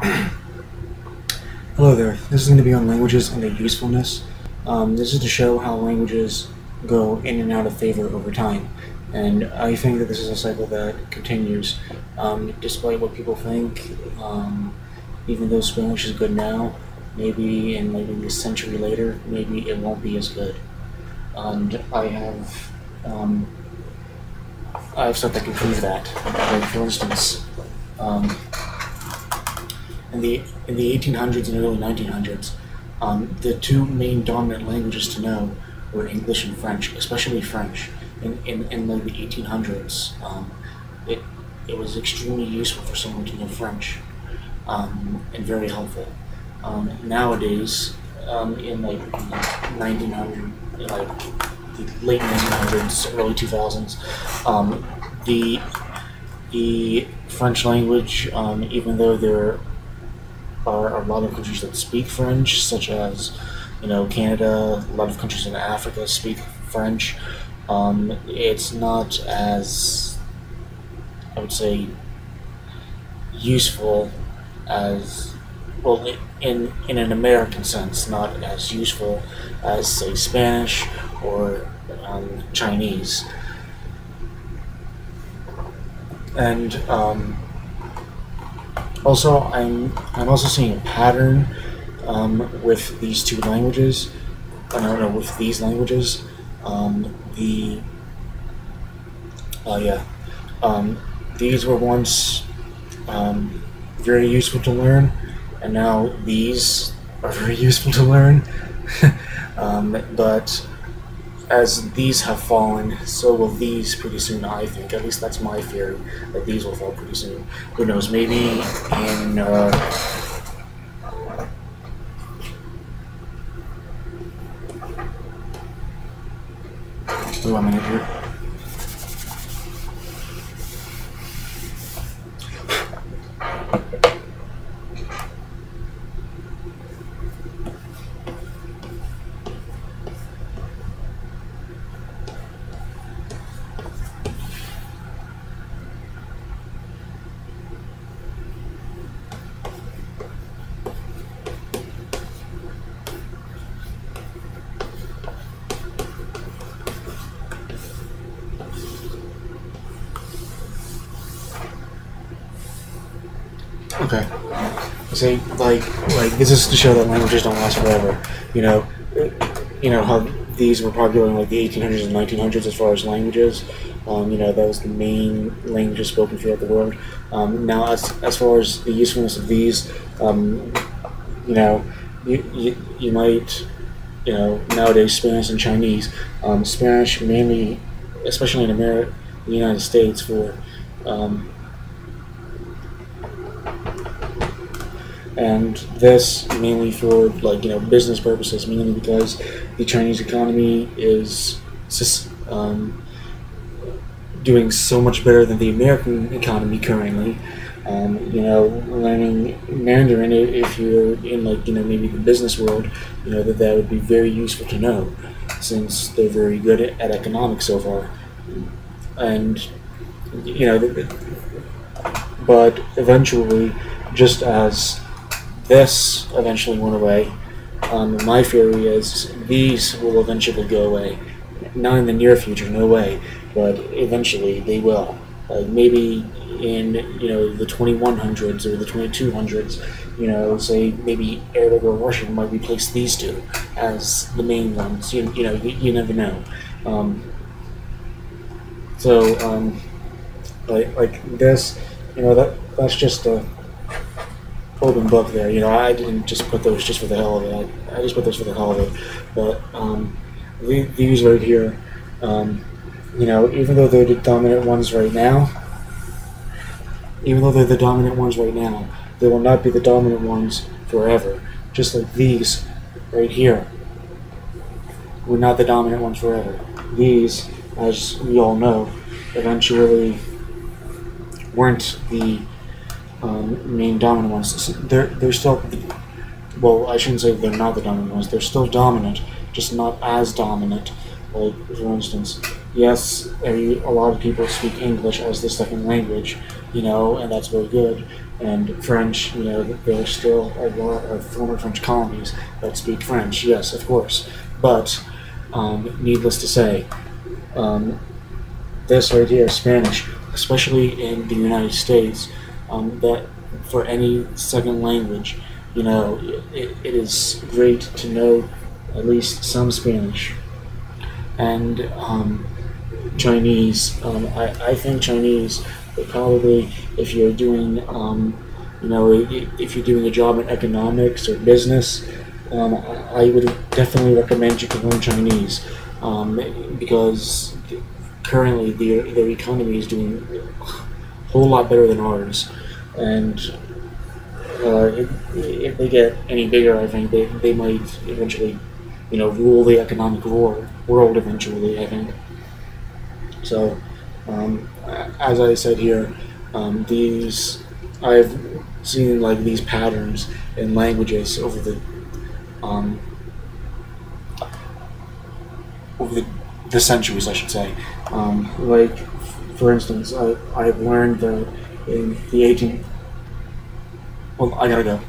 Hello there. This is going to be on languages and their usefulness. This is to show how languages go in and out of favor over time. And I think that this is a cycle that continues, despite what people think. Even though Spanish is good now, maybe in maybe a century later, maybe it won't be as good. And I have stuff that can prove that. Like for instance, um, in the 1800s and early 1900s, the two main dominant languages to know were English and French, especially French. In like the 1800s, it it was extremely useful for someone to know French, and very helpful. Nowadays, in like 1900, like the late 1900s, early 2000s, the the French language, even though there are a lot of countries that speak French, such as, Canada. A lot of countries in Africa speak French. It's not as, I would say, useful as, well, in an American sense, not as useful as, say, Spanish or Chinese. And also, I'm also seeing a pattern, with these two languages. I don't know, with these languages. The Yeah, these were once, very useful to learn, and now these are very useful to learn. But as these have fallen, so will these pretty soon, I think. At least that's my theory, that these will fall pretty soon. Who knows, maybe in, wait 1 minute here. Okay. See, like this is to show that languages don't last forever. You know, how these were popular in like the 1800s and 1900s as far as languages. That was the main languages spoken throughout the world. Now, as far as the usefulness of these, you know, you might, nowadays Spanish and Chinese. Spanish mainly, especially in America, the United States, for and this mainly for, like, business purposes, mainly because the Chinese economy is doing so much better than the American economy currently. Learning Mandarin, if you're in, like, maybe the business world, that would be very useful to know, since they're very good at economics so far. And you know but eventually, just as this eventually went away, my theory is these will eventually go away. Not in the near future, no way, but eventually they will. Maybe in, the 2100s or the 2200s, say maybe Arabic or Russian might replace these two as the main ones. You never know. So like this, that's just a open book there. I didn't just put those just for the hell of it. I just put those for the hell of it. But these right here, even though they're the dominant ones right now, they will not be the dominant ones forever. Just like these right here were not the dominant ones forever. These, as we all know, eventually weren't the main dominant ones. They're still, well, I shouldn't say they're not the dominant ones. They're still dominant, just not as dominant. Like, for instance, yes, a lot of people speak English as the second language, and that's very good. And French, there are still a lot of former French colonies that speak French, yes, of course. But, needless to say, um, this right here, Spanish, especially in the United States, that for any second language, it is great to know at least some Spanish. And Chinese, I think Chinese, but probably if you're doing, if you're doing a job in economics or business, I would definitely recommend you to learn Chinese, because currently their economy is doing a whole lot better than ours, and if they get any bigger, I think they might eventually, rule the economic world eventually. I think so. As I said here, these I've seen like these patterns in languages um, over the centuries, I should say. Like, for instance, I've learned that in the 18. Well, I gotta go.